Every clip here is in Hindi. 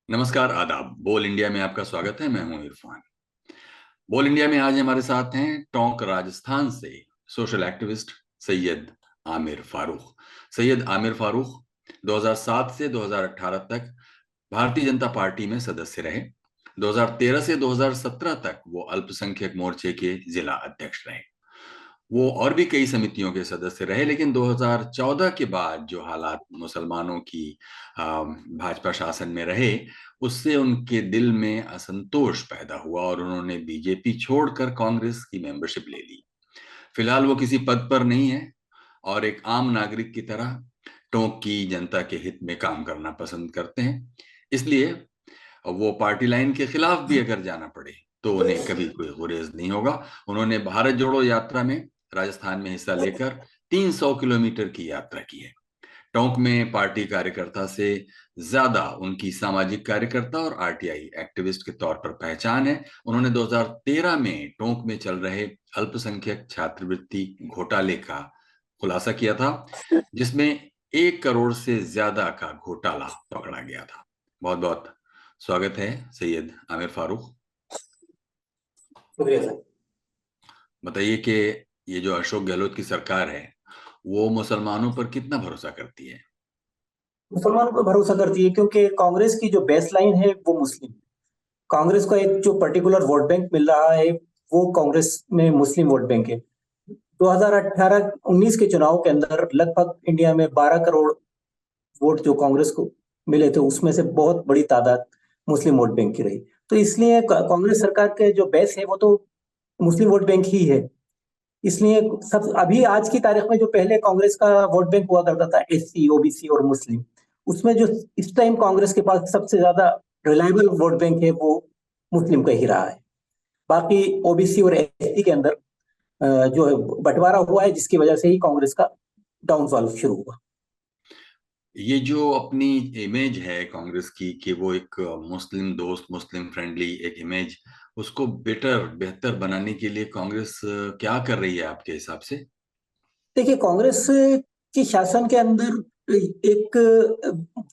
नमस्कार, आदाब। बोल इंडिया में आपका स्वागत है। मैं हूं इरफान। बोल इंडिया में आज हमारे साथ हैं टोंक राजस्थान से सोशल एक्टिविस्ट सैयद आमिर फारूक। सैयद आमिर फारूक 2007 से 2018 तक भारतीय जनता पार्टी में सदस्य रहे। 2013 से 2017 तक वो अल्पसंख्यक मोर्चे के जिला अध्यक्ष रहे। वो और भी कई समितियों के सदस्य रहे, लेकिन 2014 के बाद जो हालात मुसलमानों की भाजपा शासन में रहे, उससे उनके दिल में असंतोष पैदा हुआ और उन्होंने बीजेपी छोड़कर कांग्रेस की मेंबरशिप ले ली। फिलहाल वो किसी पद पर नहीं है और एक आम नागरिक की तरह टोंक की जनता के हित में काम करना पसंद करते हैं। इसलिए वो पार्टी लाइन के खिलाफ भी अगर जाना पड़े तो उन्हें कभी कोई गुरेज नहीं होगा। उन्होंने भारत जोड़ो यात्रा में राजस्थान में हिस्सा लेकर 300 किलोमीटर की यात्रा की है। टोंक में पार्टी कार्यकर्ता से ज्यादा उनकी सामाजिक कार्यकर्ता और आरटीआई एक्टिविस्ट के तौर पर पहचान है। उन्होंने 2013 में टोंक में चल रहे अल्पसंख्यक छात्रवृत्ति घोटाले का खुलासा किया था, जिसमें 1 करोड़ से ज्यादा का घोटाला पकड़ा गया था। बहुत बहुत स्वागत है सैयद आमिर फारूक। शुक्रिया सर। बताइए कि ये जो अशोक गहलोत की सरकार है, वो मुसलमानों पर कितना भरोसा करती है? मुसलमानों पर भरोसा करती है क्योंकि कांग्रेस की जो बेस लाइन है वो मुस्लिम। कांग्रेस का एक जो पर्टिकुलर वोट बैंक मिल रहा है वो कांग्रेस में मुस्लिम वोट बैंक है। 2018-19 के चुनाव के अंदर लगभग इंडिया में 12 करोड़ वोट जो कांग्रेस को मिले थे, उसमें से बहुत बड़ी तादाद मुस्लिम वोट बैंक की रही। तो इसलिए कांग्रेस सरकार के जो बेस है वो तो मुस्लिम वोट बैंक ही है। इसलिए सब अभी आज की तारीख में जो पहले कांग्रेस का वोट बैंक हुआ करता था, एससी, ओबीसी और मुस्लिम, उसमें जो इस टाइम कांग्रेस के पास सबसे ज्यादा रिलायबल वोट बैंक है वो मुस्लिम का ही रहा है। बाकी ओबीसी और एससी के अंदर जो है बंटवारा हुआ है, जिसकी वजह से ही कांग्रेस का डाउनफॉल शुरू हुआ। ये जो अपनी इमेज है कांग्रेस की कि वो एक मुस्लिम दोस्त, मुस्लिम फ्रेंडली एक इमेज, उसको बेहतर बनाने के लिए कांग्रेस क्या कर रही है आपके हिसाब से? देखिए, कांग्रेस की शासन के अंदर एक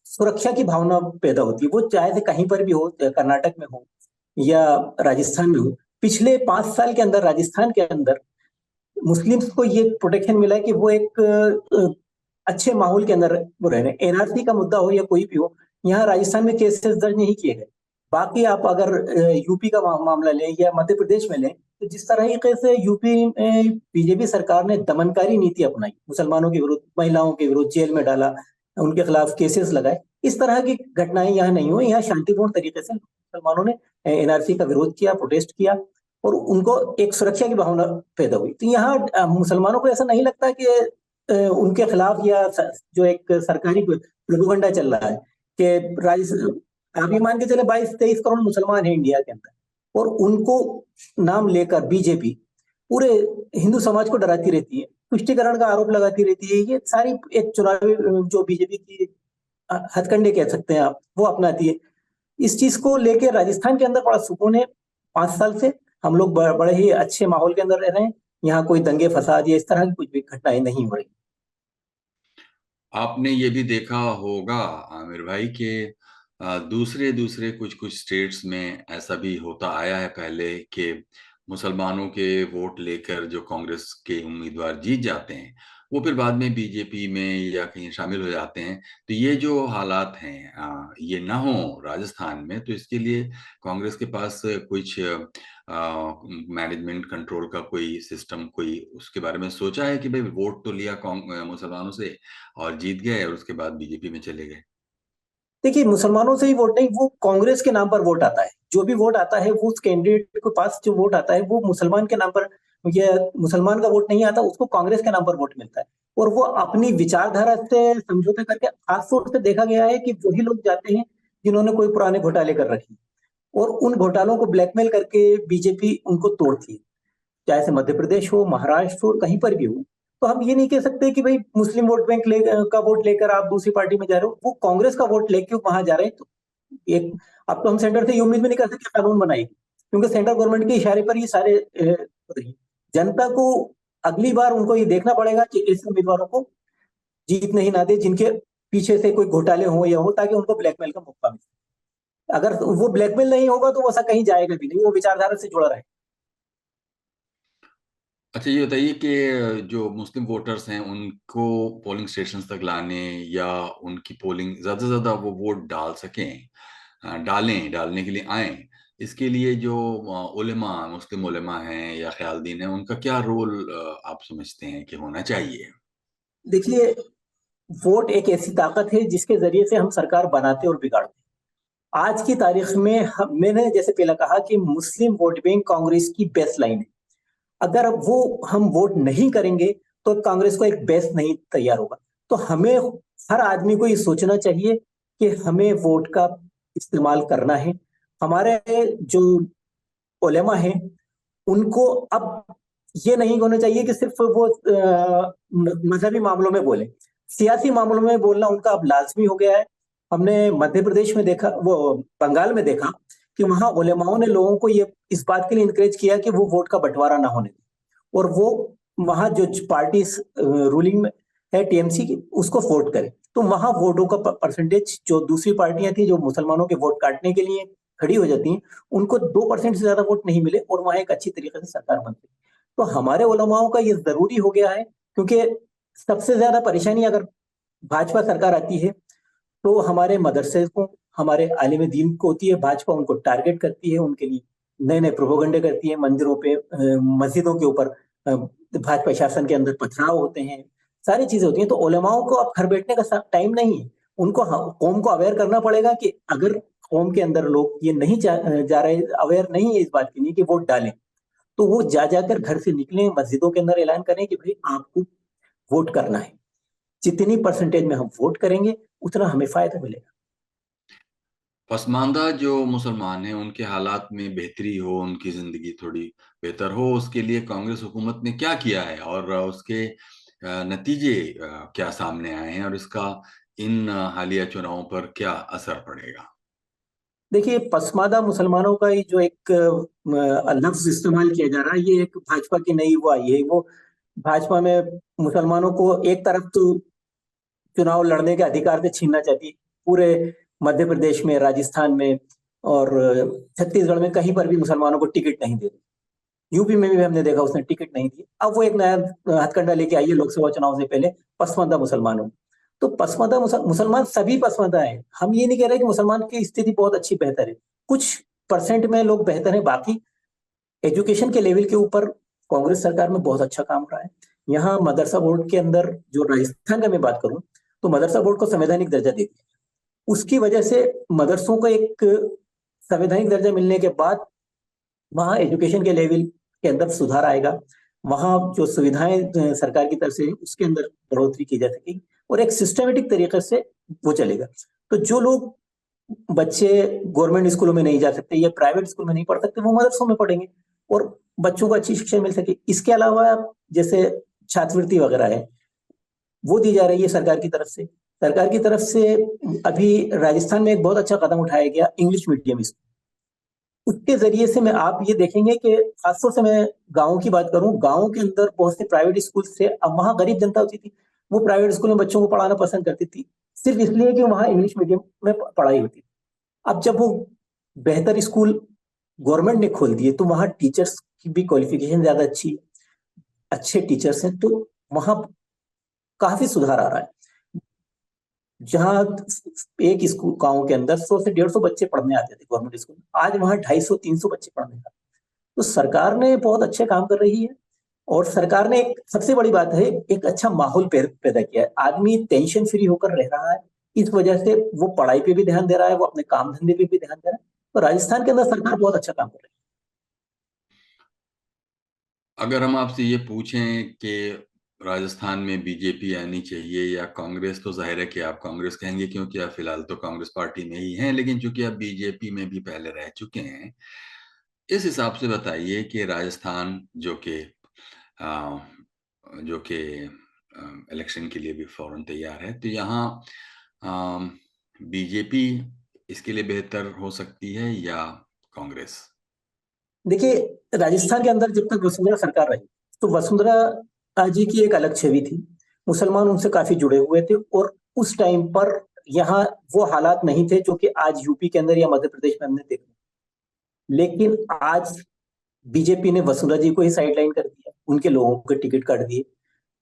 सुरक्षा की भावना पैदा होती है, वो चाहे से कहीं पर भी हो, चाहे कर्नाटक में हो या राजस्थान में हो। पिछले 5 साल के अंदर राजस्थान के अंदर मुस्लिम्स को ये प्रोटेक्शन मिला है कि वो एक अच्छे माहौल के अंदर वो रह रहे हैं। एनआरसी का मुद्दा हो या कोई भी हो, यहाँ राजस्थान में केसेस दर्ज नहीं किए गए। बाकी आप अगर यूपी का मामला लें या मध्य प्रदेश में लें, तो जिस तरीके से यूपी में बीजेपी सरकार ने दमनकारी नीति अपनाई, मुसलमानों के विरुद्ध, महिलाओं के विरुद्ध जेल में डाला, उनके खिलाफ केसेस लगाए, इस तरह की घटनाएं यहाँ नहीं हुई। यहाँ शांतिपूर्ण तरीके से मुसलमानों ने एनआरसी का विरोध किया, प्रोटेस्ट किया और उनको एक सुरक्षा की भावना पैदा हुई। तो यहाँ मुसलमानों को ऐसा नहीं लगता कि उनके खिलाफ या जो एक सरकारी प्रोपेगेंडा चल रहा है कि आप ये मान के चले 22-23 करोड़ मुसलमान हैं इंडिया के अंदर, और उनको नाम लेकर बीजेपी पूरे हिंदू समाज को डराती रहती है, तुष्टीकरण का आरोप लगाती रहती है। ये सारी एक चुनावी जो बीजेपी की हथकंडे कह सकते हैं आप, वो अपनाती है। इस चीज को लेकर राजस्थान के अंदर बड़ा सुकून है। 5 साल से हम लोग बड़े ही अच्छे माहौल के अंदर रह रहे हैं। यहाँ कोई दंगे फसाद या इस तरह की कुछ भी घटनाएं नहीं हो रही। आपने ये भी देखा होगा आमिर भाई कि दूसरे दूसरे कुछ कुछ स्टेट्स में ऐसा भी होता आया है पहले कि मुसलमानों के वोट लेकर जो कांग्रेस के उम्मीदवार जीत जाते हैं, वो फिर बाद में बीजेपी में या कहीं शामिल हो जाते हैं। तो ये जो हालात हैं, ये ना हो राजस्थान में, तो इसके लिए कांग्रेस के पास कुछ मैनेजमेंट कंट्रोल का कोई सिस्टम, कोई उसके बारे में सोचा है कि भाई वोट तो लिया मुसलमानों से और जीत गए और उसके बाद बीजेपी में चले गए? देखिए, मुसलमानों से ही वोट नहीं, वो कांग्रेस के नाम पर वोट आता है। जो भी वोट आता है वो उस कैंडिडेट के पास जो वोट आता है वो मुसलमान के नाम पर, या मुसलमान का वोट नहीं आता, उसको कांग्रेस के नाम पर वोट मिलता है। और वो अपनी विचारधारा से समझौता करके, खासतौर से देखा गया है कि वही लोग जाते हैं जिन्होंने कोई पुराने घोटाले कर रखे, और उन घोटालों को ब्लैकमेल करके बीजेपी उनको तोड़ती है। चाहे से मध्य प्रदेश हो, महाराष्ट्र हो, कहीं पर भी हो। तो हम ये नहीं कह सकते कि भाई मुस्लिम वोट बैंक का वोट लेकर आप दूसरी पार्टी में जा रहे हो, वो कांग्रेस का वोट लेके वहां जा रहे हैं। तो एक, अब तो हम सेंटर से ये उम्मीद भी नहीं कर सकते कानून बनाएगी, क्योंकि सेंट्रल गवर्नमेंट के इशारे पर ये सारे हो रही है। जनता को अगली बार उनको ये देखना पड़ेगा कि ऐसे उम्मीदवारों को जीतने ही ना दे जिनके पीछे से कोई घोटाले हो या हो, ताकि उनको ब्लैकमेल का मौका मिले। अगर वो ब्लैकमेल नहीं होगा तो वो ऐसा कहीं जाएगा भी नहीं, वो विचारधारा से जुड़ा रहे। अच्छा, ये बताइए कि जो मुस्लिम वोटर्स हैं उनको पोलिंग स्टेशन तक लाने या उनकी पोलिंग ज्यादा से ज्यादा वो वोट डाल सकें, डालने के लिए आए, इसके लिए जो उलेमा, मुस्लिम उलेमा हैं या ख्यालदीन हैं, उनका क्या रोल आप समझते हैं कि होना चाहिए? देखिए, वोट एक ऐसी ताकत है जिसके जरिए से हम सरकार बनाते और बिगाड़ते। आज की तारीख में मैंने जैसे पहले कहा कि मुस्लिम वोट बैंक कांग्रेस की बेस लाइन है। अगर वो हम वोट नहीं करेंगे तो कांग्रेस को एक बेस नहीं तैयार होगा। तो हमें, हर आदमी को ये सोचना चाहिए कि हमें वोट का इस्तेमाल करना है। हमारे जो उलेमा हैं उनको अब ये नहीं होना चाहिए कि सिर्फ वो मजहबी मामलों में बोले, सियासी मामलों में बोलना उनका अब लाजमी हो गया है। हमने मध्य प्रदेश में देखा, वो बंगाल में देखा कि वहां उलेमाओं ने लोगों को ये इस बात के लिए इनकरेज किया कि वो वोट का बंटवारा ना होने दें, और वो वहां जो पार्टी रूलिंग में है टीएमसी की, उसको वोट करे। तो वहां वोटों का परसेंटेज, जो दूसरी पार्टियां थी जो मुसलमानों के वोट काटने के लिए खड़ी हो जाती हैं, उनको 2% से ज्यादा वोट नहीं मिले और वहां एक अच्छी तरीके से सरकार बन गई। तो हमारे उलमाओं का ये जरूरी हो गया है, क्योंकि सबसे ज्यादा परेशानी अगर भाजपा सरकार आती है तो हमारे मदरसे को, हमारे आलिम दीन को होती है। भाजपा उनको टारगेट करती है, उनके लिए नए नए प्रोपोगंडे करती है, मंदिरों पे, मस्जिदों के ऊपर भाजपा शासन के अंदर पथराव होते हैं, सारी चीजें होती हैं। तो उलमाओं को अब घर बैठने का टाइम नहीं है। उनको, कौम को अवेयर करना पड़ेगा कि अगर कौम के अंदर लोग ये नहीं जा रहे, अवेयर नहीं है इस बात के लिए कि वोट डालें, तो वो जा जाकर घर से निकलें, मस्जिदों के अंदर ऐलान करें कि भाई आपको वोट करना है। जितनी परसेंटेज में हम वोट करेंगे उतना हमें फायदा मिलेगा। पसमानदा जो मुसलमान हैं उनके हालात में बेहतरी हो, उनकी जिंदगी थोड़ी बेहतर हो, उसके लिए कांग्रेस हुकूमत ने क्या किया है और उसके नतीजे क्या सामने आए हैं और इसका इन हालिया चुनावों पर क्या असर पड़ेगा? देखिए, पसमानदा मुसलमानों का ये जो एक लफ्ज इस्तेमाल किया जा रहा है, ये एक भाजपा की नई वो आई है। वो भाजपा में मुसलमानों को एक तरफ तो चुनाव लड़ने के अधिकार से छीनना चाहती है। पूरे मध्य प्रदेश में, राजस्थान में और छत्तीसगढ़ में कहीं पर भी मुसलमानों को टिकट नहीं दे रही। यूपी में भी हमने देखा उसने टिकट नहीं दी। अब वो एक नया हथकंडा लेके आई है लोकसभा चुनाव से पहले, पसमानदा मुसलमानों। तो पसमानदा मुसलमान सभी पसमानदा है। हम ये नहीं कह रहे कि मुसलमान की स्थिति बहुत अच्छी बेहतर है। कुछ परसेंट में लोग बेहतर है, बाकी एजुकेशन के लेवल के ऊपर कांग्रेस सरकार में बहुत अच्छा काम रहा है। यहाँ मदरसा बोर्ड के अंदर, जो राजस्थान का मैं बात करूं, तो मदरसा बोर्ड को संवैधानिक दर्जा दे दिया। उसकी वजह से मदरसों को एक संवैधानिक दर्जा मिलने के बाद वहाँ एजुकेशन के लेवल के अंदर सुधार आएगा। वहाँ जो सुविधाएं सरकार की तरफ से उसके अंदर बढ़ोतरी की जा सकेगी, और एक सिस्टमेटिक तरीके से वो चलेगा। तो जो लोग, बच्चे गवर्नमेंट स्कूलों में नहीं जा सकते या प्राइवेट स्कूल में नहीं पढ़ सकते, वो मदरसों में पढ़ेंगे और बच्चों को अच्छी शिक्षा मिल सके। इसके अलावा जैसे छात्रवृत्ति वगैरह है, वो दी जा रही है सरकार की तरफ से। सरकार की तरफ से अभी राजस्थान में एक बहुत अच्छा कदम उठाया गया, इंग्लिश मीडियम स्कूल। उसके जरिए से मैं, आप ये देखेंगे कि खासतौर से मैं गाँव की बात करूं, गाँव के अंदर बहुत से प्राइवेट स्कूल थे। अब वहाँ गरीब जनता होती थी, वो प्राइवेट स्कूल में बच्चों को पढ़ाना पसंद करती थी, सिर्फ इसलिए कि वहाँ इंग्लिश मीडियम में पढ़ाई होती थी। अब जब वो बेहतर स्कूल गवर्नमेंट ने खोल दिए, तो वहाँ टीचर्स की भी क्वालिफिकेशन ज्यादा अच्छी है, अच्छे टीचर्स हैं, तो वहाँ काफी सुधार आ रहा है। जहाँ एक स्कूल गांव के अंदर 100 से 150 बच्चे पढ़ने आते थे गवर्नमेंट स्कूल में, आज वहाँ 250-300 बच्चे पढ़ने आते हैं। तो सरकार ने बहुत अच्छे काम कर रही है। और सरकार ने, एक सबसे बड़ी बात है, एक अच्छा माहौल पैदा किया है। आदमी टेंशन फ्री होकर रह रहा है, इस वजह से वो पढ़ाई पे भी ध्यान दे रहा है, वो अपने काम धंधे पे भी ध्यान दे रहा है। तो राजस्थान के अंदर सरकार बहुत अच्छा काम कर रही अगर हम आपसे ये पूछें कि राजस्थान में बीजेपी आनी चाहिए या कांग्रेस, तो जाहिर है कि आप कांग्रेस कहेंगे क्योंकि आप फिलहाल तो कांग्रेस पार्टी में ही हैं, लेकिन चूंकि आप बीजेपी में भी पहले रह चुके हैं, इस हिसाब से बताइए कि राजस्थान आ, जो कि इलेक्शन के लिए भी फौरन तैयार है, तो यहाँ बीजेपी इसके लिए बेहतर हो सकती है या कांग्रेस? है। देखिए, राजस्थान के अंदर जब तक वसुंधरा सरकार रही, तो वसुंधरा जी की एक अलग छवि थी। मुसलमान उनसे काफी जुड़े हुए थे, और उस टाइम पर यहाँ वो हालात नहीं थे जो कि आज यूपी के अंदर या मध्य प्रदेश में हमने देखे, लेकिन आज बीजेपी ने वसुंधरा जी को ही साइडलाइन कर दिया, उनके लोगों के टिकट काट दिए।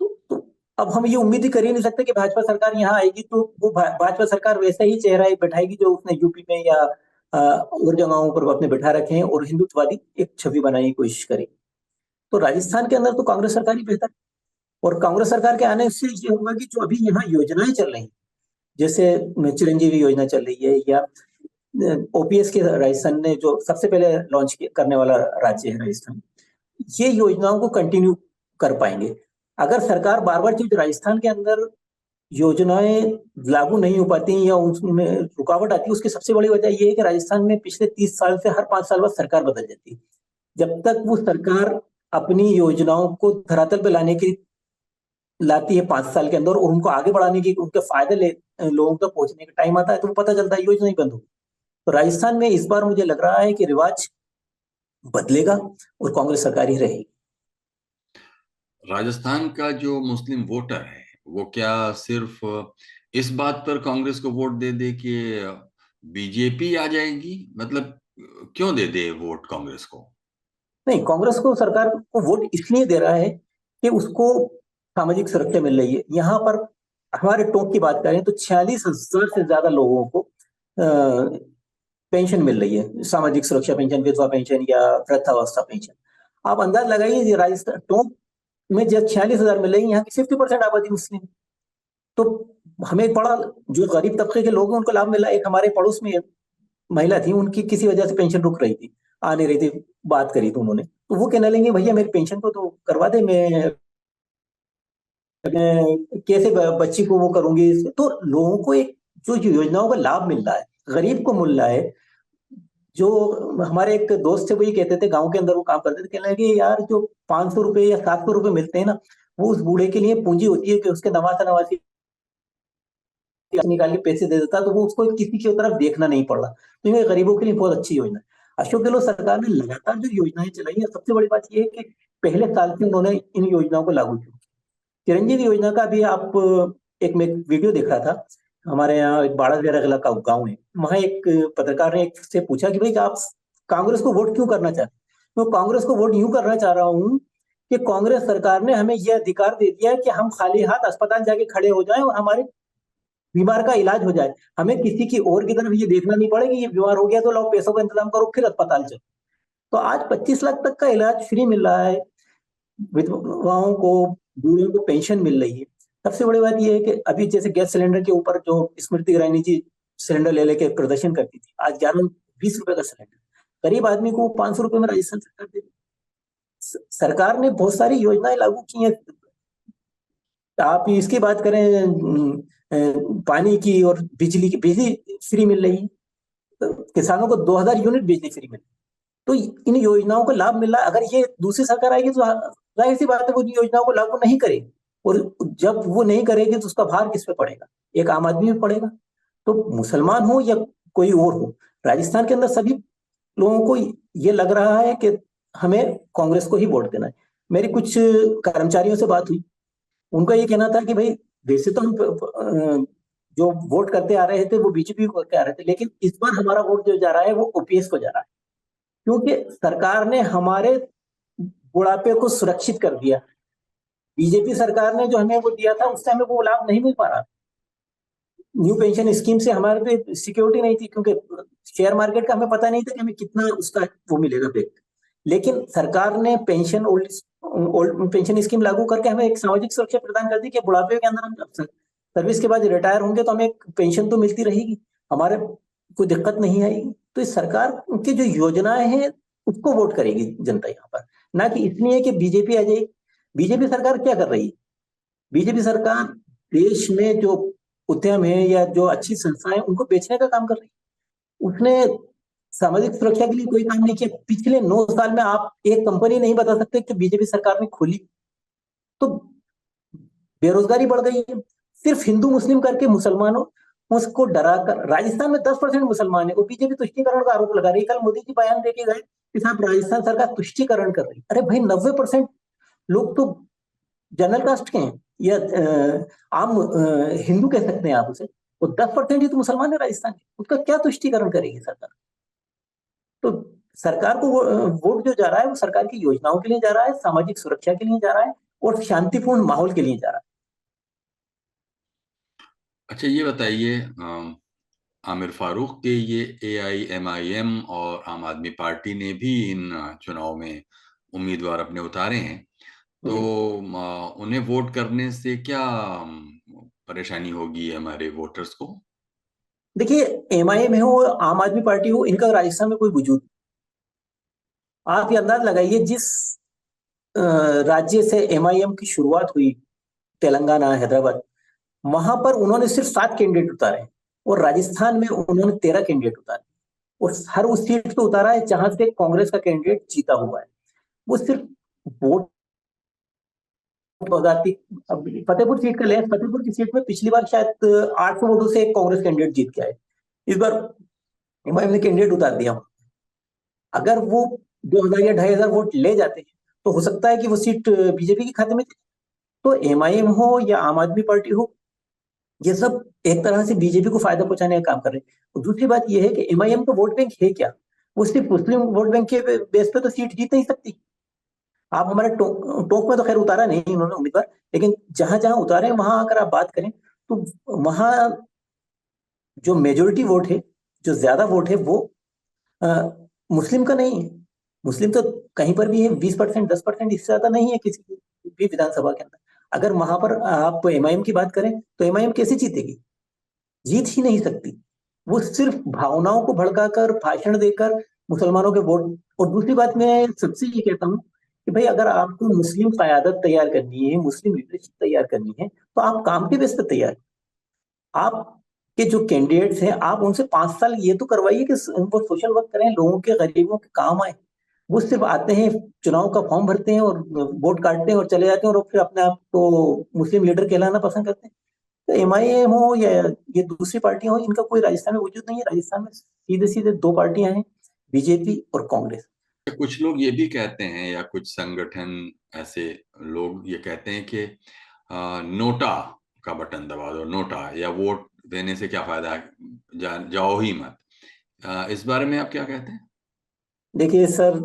तो अब हम ये उम्मीद ही कर ही नहीं सकते कि भाजपा सरकार यहाँ आएगी तो वो भाजपा सरकार वैसा ही चेहरा बैठाएगी जो उसने यूपी में या और जगहों पर अपने बैठा रखे हैं, और हिंदुत्ववादी एक छवि बनाने की कोशिश करेगी। तो राजस्थान के अंदर तो कांग्रेस सरकार ही बेहतर, और कांग्रेस सरकार के आने से ये होगा कि जो अभी यहाँ योजनाएं चल रही हैं, जैसे चिरंजीवी योजना चल रही है, या ओपीएस के राजस्थान ने जो सबसे पहले लॉन्च करने वाला राज्य है राजस्थान, ये योजनाओं को कंटिन्यू कर पाएंगे। अगर सरकार बार बार जो राजस्थान के अंदर योजनाएं लागू नहीं हो पाती या उसमें रुकावट आती है, उसकी सबसे बड़ी वजह यह है कि राजस्थान में पिछले 30 साल से हर 5 साल बाद सरकार बदल जाती है। जब तक वो सरकार अपनी योजनाओं को धरातल पे लाती है 5 साल के अंदर, और उनको आगे बढ़ाने की, उनके फायदे लोगों तक पहुंचने का टाइम आता है, तो वो पता चलता है योजना ही बंद हो। तो राजस्थान में इस बार मुझे लग रहा है कि रिवाज बदलेगा और कांग्रेस सरकार ही रहेगी। राजस्थान का जो मुस्लिम वोटर है वो क्या सिर्फ इस बात पर कांग्रेस को वोट दे दे कि बीजेपी आ जाएगी, मतलब क्यों दे दे वोट कांग्रेस को? नहीं, कांग्रेस को सरकार को वोट इसलिए दे रहा है कि उसको सामाजिक सुरक्षा मिल रही है। यहाँ पर हमारे टोंक की बात करें तो 46,000 से ज्यादा लोगों को पेंशन मिल रही है, सामाजिक सुरक्षा पेंशन, विधवा पेंशन या वृद्धावस्था पेंशन। आप अंदाज लगाइए, राजस्थान टोंक में जब 46,000 मिल रही है, यहाँ की 50% आबादी मुस्लिम। तो हमें बड़ा, जो गरीब तबके के लोग हैं उनको लाभ मिला। एक हमारे पड़ोस में महिला थी, उनकी किसी वजह से पेंशन रुक रही थी, आ नहीं रही थी, बात करी तो उन्होंने, तो वो कहने लगे भैया मेरी पेंशन को तो करवा दे, मैं कैसे बच्ची को वो करूंगी। तो लोगों को एक जो योजनाओं का लाभ मिल रहा है, गरीब को मिल रहा है। जो हमारे एक दोस्त थे वो ये कहते थे, गांव के अंदर वो काम करते थे, कहने लगे यार जो 500 रुपए या 700 रुपए मिलते हैं ना, वो उस बूढ़े के लिए पूंजी होती है कि उसके नवासा नवासी निकाल के पैसे दे देता, तो वो उसको किसी की तरफ देखना नहीं पड़ रहा। तो ये गरीबों के लिए बहुत अच्छी योजना है। अशोक गहलोत सरकार ने लगातार जो योजनाएं चलाई है, सबसे बड़ी बात यह है कि पहले साल से उन्होंने इन योजनाओं को लागू किया। चिरंजीवी योजना का भी आप एक मैं वीडियो देख रहा था, हमारे यहाँ एक बाड़ा का गाँव है, वहां एक पत्रकार ने एक से पूछा कि भाई आप कांग्रेस को वोट क्यों करना चाहते हैं? मैं कांग्रेस को वोट यूं करना चाह रहा हूँ कि कांग्रेस सरकार ने हमें यह अधिकार दे दिया है कि हम खाली हाथ अस्पताल जाके खड़े हो जाएं और हमारे बीमार का इलाज हो जाए। हमें किसी की और की तरफ ये देखना नहीं पड़ेगा, ये बीमार हो गया तो लो पैसों का इंतजाम करो फिर अस्पताल चलो। तो आज 25 लाख तक का इलाज फ्री मिल रहा है, विधवाओं को, बूढ़ों को पेंशन मिल रही है। सबसे बड़ी बात यह है कि अभी जैसे गैस सिलेंडर के ऊपर जो स्मृति ईरानी जी सिलेंडर ले लेके प्रदर्शन करती थी, आज 11-20 रुपए का सिलेंडर, गरीब आदमी को 500 रुपए में राजस्थान सरकार दे। सरकार ने बहुत सारी योजनाएं लागू की हैं। आप इसकी बात करें पानी की और बिजली की, बिजली फ्री मिल रही है, तो किसानों को 2000 यूनिट बिजली फ्री मिल रही है। तो इन योजनाओं का लाभ मिल रहा है। अगर ये दूसरी सरकार आएगी तो जाहिर सी बात है वो इन योजनाओं को लागू नहीं करेगी, और जब वो नहीं करेगी तो उसका भार किस पे पड़ेगा? एक आम आदमी पे पड़ेगा। तो मुसलमान हो या कोई और हो, राजस्थान के अंदर सभी लोगों को ये लग रहा है कि हमें कांग्रेस को ही वोट देना है। मेरी कुछ कर्मचारियों से बात हुई, उनका ये कहना था कि भाई वैसे तो हम जो वोट करते आ रहे थे वो बीजेपी को करते आ रहे थे, लेकिन इस बार हमारा वोट जो जा रहा है वो ओपीएस को जा रहा है, क्योंकि सरकार ने हमारे बुढ़ापे को सुरक्षित कर दिया। बीजेपी सरकार ने जो हमें वो दिया था उससे हमें वो लाभ नहीं मिल पा रहा। न्यू पेंशन स्कीम से हमारे पे सिक्योरिटी नहीं थी, क्योंकि शेयर मार्केट का हमें पता नहीं था कि हमें कितना उसका वो मिलेगा बैक। लेकिन सरकार ने पेंशन ओल्ड पेंशन स्कीम लागू करके हमें एक सामाजिक सुरक्षा प्रदान कर दी कि बुढ़ापे के अंदर हम सर्विस के बाद रिटायर होंगे तो हमें एक पेंशन तो मिलती रहेगी, हमारे कोई दिक्कत नहीं आएगी। तो इस सरकार की जो योजनाएं हैं उसको वोट करेगी जनता यहाँ पर, ना कि इसलिए कि बीजेपी आ जाएगी। बीजेपी सरकार क्या कर रही है? बीजेपी सरकार देश में जो उद्यम है या जो अच्छी संस्थाएं उनको बेचने का काम कर रही है। उसने सामाजिक सुरक्षा के लिए कोई काम नहीं किया। पिछले 9 साल में आप एक कंपनी नहीं बता सकते कि बीजेपी सरकार ने खोली। तो बेरोजगारी बढ़ गई है, सिर्फ हिंदू मुस्लिम करके मुसलमानों उसको डरा कर। राजस्थान में 10% मुसलमान है, वो बीजेपी तुष्टीकरण का आरोप लगा रही है। कल मोदी जी बयान देके गए कि साहब राजस्थान सरकार तुष्टीकरण कर रही है। अरे भाई 90% लोग तो जनरल कास्ट के हैं या आम हिंदू कह सकते हैं आप उसे, वो 10% ही तो मुसलमान है राजस्थान के, उसका क्या तुष्टीकरण करेगी सरकार? तो सरकार को वोट जो जा रहा है वो सरकार की योजनाओं के लिए जा रहा है, सामाजिक सुरक्षा के लिए जा रहा है और शांतिपूर्ण माहौल के लिए जा रहा है। अच्छा, ये बताइए, आमिर फारूक के ये AIMIM और आम आदमी पार्टी ने भी इन चुनाव में उम्मीदवार अपने उतारे हैं, तो जी उन्हें वोट करने से क्या परेशानी होगी हमारे वोटर्स को? देखिए, MIM हो आम आदमी पार्टी हो, इनका राजस्थान में कोई वजूद नहीं। आप ये अंदाज लगाइए, जिस राज्य से MIM की शुरुआत हुई, तेलंगाना, हैदराबाद, वहां पर उन्होंने सिर्फ 7 कैंडिडेट उतारे और राजस्थान में उन्होंने 13 कैंडिडेट उतारे और हर उस सीट पे उतारा है जहां से कांग्रेस का कैंडिडेट जीता हुआ है। वो सिर्फ वोट 2003 फतेहपुर सीट का ले, फतेहपुर की सीट में पिछली बार शायद 800 वोटों से एक कांग्रेस कैंडिडेट जीत के आए। इस बार MIM ने कैंडिडेट उतार दिया। अगर वो 2000 या 2500 वोट ले जाते हैं तो हो सकता है कि वो सीट बीजेपी के खाते में थी। तो MIM हो या आम आदमी पार्टी हो, ये सब एक तरह से बीजेपी को फायदा पहुंचाने का काम कर रहे हैं। और दूसरी बात ये है कि MIM का वोट बैंक है क्या? वो सिर्फ मुस्लिम वोट बैंक के बेस पे तो सीट जीत नहीं सकती। आप हमारे टोंक में तो खैर उतारा नहीं उन्होंने उम्मीदवार, लेकिन जहां जहां उतारे वहां अगर आप बात करें तो वहां जो मेजोरिटी वोट है, जो ज्यादा वोट है, वो अ, मुस्लिम का नहीं है। मुस्लिम तो कहीं पर भी है, 20%, 10%, इससे ज्यादा नहीं है किसी भी विधानसभा के अंदर। अगर वहां पर आप MIM की बात करें तो MIM कैसे जीतेगी? जीत ही नहीं सकती। वो सिर्फ भावनाओं को भड़काकर, भाषण देकर मुसलमानों के वोट। और दूसरी बात मैं सबसे ये कहता हूँ कि भाई, अगर आपको मुस्लिम क़यादत तैयार करनी है, मुस्लिम लीडरशिप तैयार करनी है, तो आप काम के बेस पर तैयार। आपके जो कैंडिडेट्स हैं, आप उनसे 5 साल ये तो करवाइए कि वो सोशल वर्क करें, लोगों के, गरीबों के काम आए। वो सिर्फ आते हैं, चुनाव का फॉर्म भरते हैं और वोट काटते हैं और चले जाते हैं और फिर अपने आप को मुस्लिम लीडर कहलाना पसंद करते हैं। तो MIM हो या ये दूसरी पार्टियां हो, इनका कोई राजस्थान में वजूद नहीं है। राजस्थान में सीधे सीधे 2 पार्टियां हैं, बीजेपी और कांग्रेस। कुछ लोग ये भी कहते हैं, या कुछ संगठन, ऐसे लोग ये कहते हैं कि नोटा का बटन दबा दो, नोटा, या वोट देने से क्या फायदा है, जाओ ही मत। इस बारे में आप क्या कहते हैं? देखिए सर,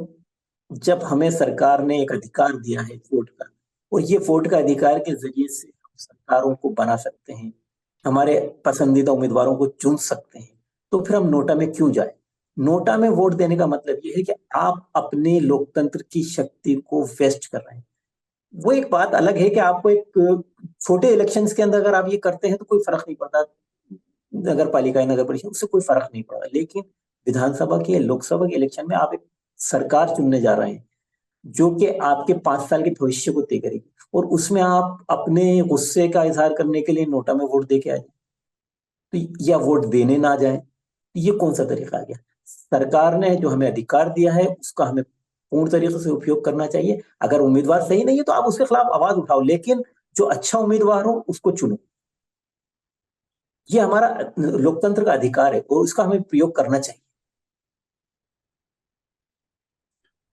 जब हमें सरकार ने एक अधिकार दिया है वोट का, और ये वोट का अधिकार के जरिए से हम सरकारों को बना सकते हैं, हमारे पसंदीदा उम्मीदवारों को चुन सकते हैं, तो फिर हम नोटा में क्यों जाए? नोटा में वोट देने का मतलब ये है कि आप अपने लोकतंत्र की शक्ति को वेस्ट कर रहे हैं। वो एक बात अलग है कि आपको एक छोटे इलेक्शंस के अंदर अगर आप ये करते हैं तो कोई फर्क नहीं पड़ता, नगर पालिका नगर परिषद, उससे कोई फर्क नहीं पड़ा। लेकिन विधानसभा के, लोकसभा के इलेक्शन में आप एक सरकार चुनने जा रहे हैं जो कि आपके 5 साल के भविष्य को तय करेगी, और उसमें आप अपने गुस्से का इजहार करने के लिए नोटा में वोट दे के आ जाए, तो या वोट देने ना जाए, तो ये कौन सा तरीका आ गया? सरकार ने जो हमें अधिकार दिया है उसका हमें पूर्ण तरीके से उपयोग करना चाहिए। अगर उम्मीदवार सही नहीं है तो आप उसके खिलाफ आवाज उठाओ, लेकिन जो अच्छा उम्मीदवार हो उसको चुनो। ये हमारा लोकतंत्र का अधिकार है और उसका हमें प्रयोग करना चाहिए।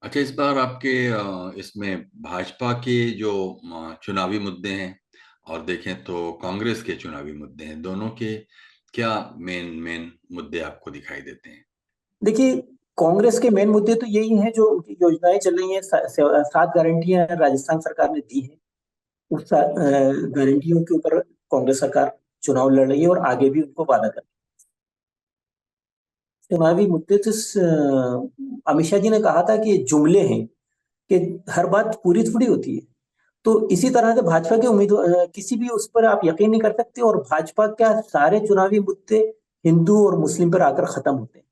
अच्छा, इस बार आपके इसमें भाजपा के जो चुनावी मुद्दे हैं, और देखें तो कांग्रेस के चुनावी मुद्दे हैं, दोनों के क्या मेन मेन मुद्दे आपको दिखाई देते हैं? देखिए, कांग्रेस के मेन मुद्दे तो यही हैं, जो उनकी योजनाएं चल रही हैं, 7 गारंटियां राजस्थान सरकार ने दी है। उस गारंटियों के ऊपर कांग्रेस सरकार चुनाव लड़ रही है और आगे भी उनको वादा कर रही है। चुनावी मुद्दे तो अमित शाह जी ने कहा था कि ये जुमले हैं, कि हर बात पूरी थोड़ी होती है। तो इसी तरह से भाजपा के उम्मीदवार, किसी भी उस पर आप यकीन नहीं कर सकते, और भाजपा का सारे चुनावी मुद्दे हिंदू और मुस्लिम पर आकर खत्म होते हैं।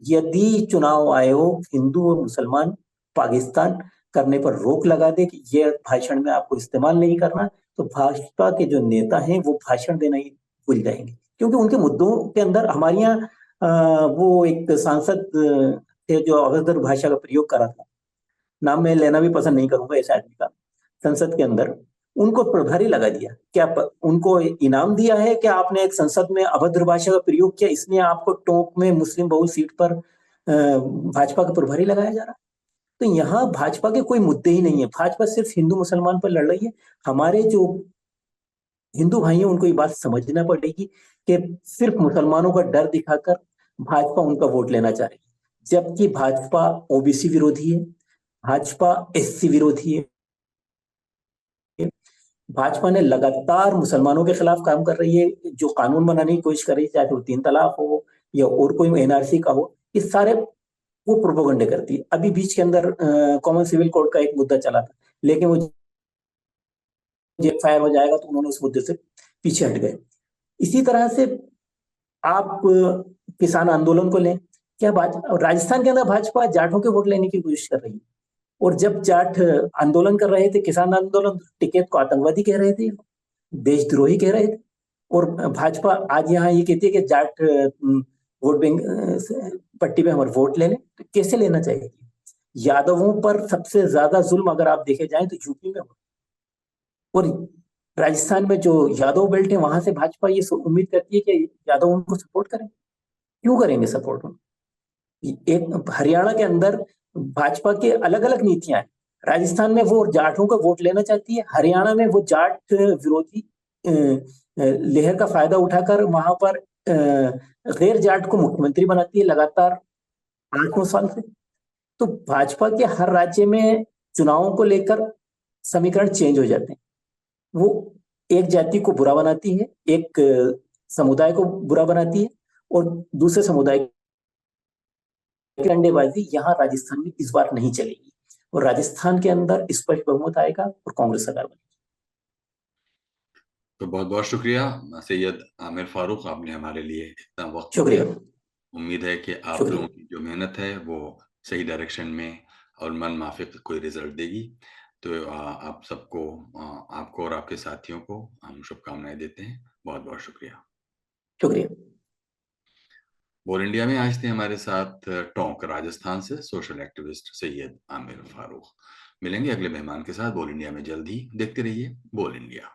यदि चुनाव आयोग हिंदू और मुसलमान पाकिस्तान करने पर रोक लगा दे कि ये भाषण में आपको इस्तेमाल नहीं करना, तो भाजपा के जो नेता हैं वो भाषण देना ही भूल जाएंगे, क्योंकि उनके मुद्दों के अंदर हमारे यहाँ वो एक सांसद थे जो अभद्र भाषा का प्रयोग करा था। नाम मैं लेना भी पसंद नहीं करूंगा ऐसे आदमी का। संसद के अंदर उनको प्रभारी लगा दिया। क्या उनको इनाम दिया है कि आपने एक संसद में अभद्र भाषा का प्रयोग किया, इसलिए आपको टोंक में मुस्लिम बहुल सीट पर भाजपा का प्रभारी लगाया जा रहा है? तो यहाँ भाजपा के कोई मुद्दे ही नहीं है। भाजपा सिर्फ हिंदू मुसलमान पर लड़ रही है। हमारे जो हिंदू भाइयों, उनको ये बात समझना पड़ेगी कि सिर्फ मुसलमानों का डर दिखाकर भाजपा उनका वोट लेना चाह रही है, जबकि भाजपा ओबीसी विरोधी है, भाजपा एससी विरोधी है। भाजपा ने लगातार मुसलमानों के खिलाफ काम कर रही है, जो कानून बनाने की कोशिश कर रही है, चाहे वो 3 तलाक हो या और कोई एनआरसी का हो, ये सारे वो प्रोपोगंडे करती है। अभी बीच के अंदर कॉमन सिविल कोड का एक मुद्दा चला था, लेकिन वो जब फायर हो जाएगा तो उन्होंने उस मुद्दे से पीछे हट गए। इसी तरह से आप किसान आंदोलन को लें, क्या राजस्थान के अंदर भाजपा जाटों के वोट लेने की कोशिश कर रही है, और जब जाट आंदोलन कर रहे थे, किसान आंदोलन, टिकैत को आतंकवादी कह रहे थे, देशद्रोही कह रहे थे। और भाजपा आज यहाँ ये कहती है कि जाट वोट बैंक पट्टी पे हमारे वोट ले लें, तो कैसे लेना चाहिए? यादवों पर सबसे ज्यादा जुल्म अगर आप देखे जाए तो यूपी में हो, और राजस्थान में जो यादव बेल्ट है वहां से भाजपा ये उम्मीद करती है कि यादव उनको सपोर्ट करें। क्यों करेंगे सपोर्ट? एक हरियाणा के अंदर भाजपा के अलग अलग नीतियां हैं। राजस्थान में वो जाटों का वोट लेना चाहती है, हरियाणा में वो जाट विरोधी लहर का फायदा उठाकर वहां पर गैर जाट को मुख्यमंत्री बनाती है लगातार 8-9 साल से। तो भाजपा के हर राज्य में चुनावों को लेकर समीकरण चेंज हो जाते हैं। वो एक जाति को बुरा बनाती है, एक समुदाय को बुरा बनाती है, और दूसरे समुदाय की अंडेबाजी यहाँ राजस्थान में इस बार नहीं चलेगी, और राजस्थान के अंदर स्पष्ट बहुमत आएगा और कांग्रेस सरकार बनेगी। तो बहुत बहुत शुक्रिया सैयद आमिर फारूक, आपने हमारे लिए इतना वक्त दिया। शुक्रिया। उम्मीद है कि आप शुक्रिया। लोगों की जो मेहनत है वो सही डायरेक्शन में और मन माफिक कोई रिजल्ट देगी। तो आप सबको, आपको और आपके साथियों को हम शुभकामनाएं देते हैं। बहुत बहुत शुक्रिया। शुक्रिया। बोल इंडिया में आज थे हमारे साथ टोंक राजस्थान से सोशल एक्टिविस्ट सैयद आमिर फारूक। मिलेंगे अगले मेहमान के साथ बोल इंडिया में जल्द ही। देखते रहिए बोल इंडिया।